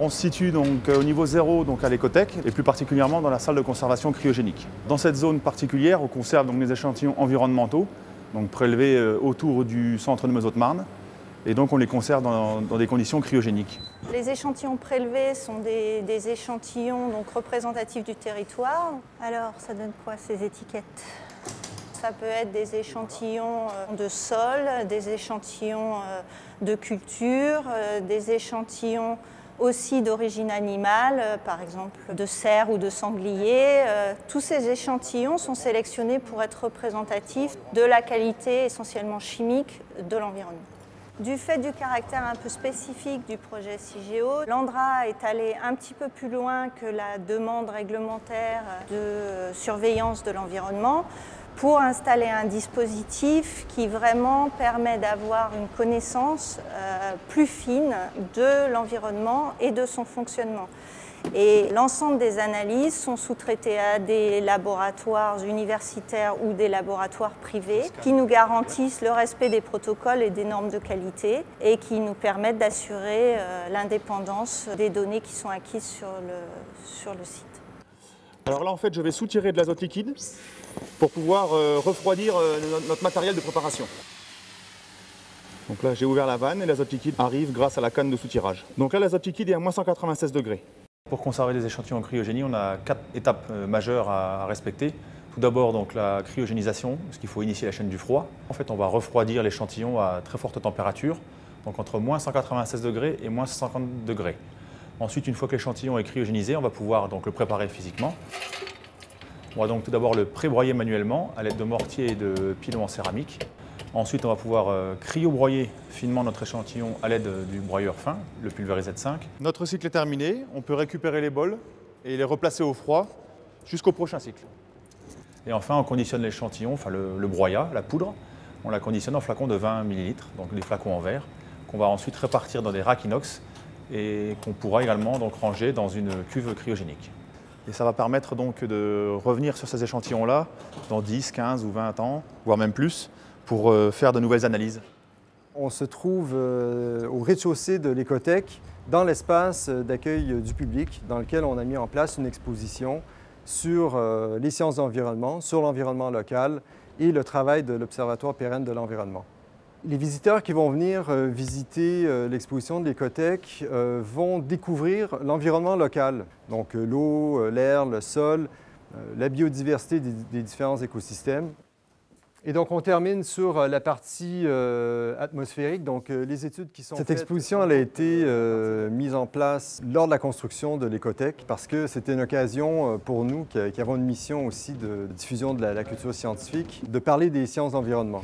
On se situe donc au niveau 0 donc à l'écothèque et plus particulièrement dans la salle de conservation cryogénique. Dans cette zone particulière, on conserve donc des échantillons environnementaux donc prélevés autour du centre de Meuse-Haute-Marne et donc on les conserve dans des conditions cryogéniques. Les échantillons prélevés sont des échantillons donc représentatifs du territoire. Alors ça donne quoi ces étiquettes ? Ça peut être des échantillons de sol, des échantillons de culture, des échantillons aussi d'origine animale, par exemple de cerf ou de sanglier. Tous ces échantillons sont sélectionnés pour être représentatifs de la qualité essentiellement chimique de l'environnement. Du fait du caractère un peu spécifique du projet CIGEO, l'ANDRA est allé un petit peu plus loin que la demande réglementaire de surveillance de l'environnement pour installer un dispositif qui vraiment permet d'avoir une connaissance plus fine de l'environnement et de son fonctionnement. Et l'ensemble des analyses sont sous-traitées à des laboratoires universitaires ou des laboratoires privés qui nous garantissent le respect des protocoles et des normes de qualité et qui nous permettent d'assurer l'indépendance des données qui sont acquises sur le site. Alors là en fait je vais soutirer de l'azote liquide pour pouvoir refroidir notre matériel de préparation. Donc là j'ai ouvert la vanne et l'azote liquide arrive grâce à la canne de soutirage. Donc là l'azote liquide est à moins 196 degrés. Pour conserver les échantillons en cryogénie, on a 4 étapes majeures à respecter. Tout d'abord donc la cryogénisation, parce qu'il faut initier la chaîne du froid. En fait on va refroidir l'échantillon à très forte température, donc entre moins 196 degrés et moins 150 degrés. Ensuite, une fois que l'échantillon est cryogénisé, on va pouvoir donc le préparer physiquement. On va donc tout d'abord le pré-broyer manuellement à l'aide de mortiers et de pilons en céramique. Ensuite, on va pouvoir cryo-broyer finement notre échantillon à l'aide du broyeur fin, le Pulverized 5. Notre cycle est terminé, on peut récupérer les bols et les replacer au froid jusqu'au prochain cycle. Et enfin, on conditionne l'échantillon, enfin le broyat, la poudre, on la conditionne en flacons de 20 ml, donc des flacons en verre, qu'on va ensuite répartir dans des racks inox et qu'on pourra également donc ranger dans une cuve cryogénique. Et ça va permettre donc de revenir sur ces échantillons-là dans 10, 15 ou 20 ans, voire même plus, pour faire de nouvelles analyses. On se trouve au rez-de-chaussée de l'écothèque, dans l'espace d'accueil du public, dans lequel on a mis en place une exposition sur les sciences de l'environnement, sur l'environnement local et le travail de l'Observatoire pérenne de l'environnement. Les visiteurs qui vont venir visiter l'exposition de l'écothèque vont découvrir l'environnement local, donc l'eau, l'air, le sol, la biodiversité des différents écosystèmes. Et donc, on termine sur la partie atmosphérique, donc les études qui sont faites. Cette exposition elle a été mise en place lors de la construction de l'écothèque parce que c'était une occasion pour nous, qui avons une mission aussi de diffusion de la culture scientifique, de parler des sciences d'environnement.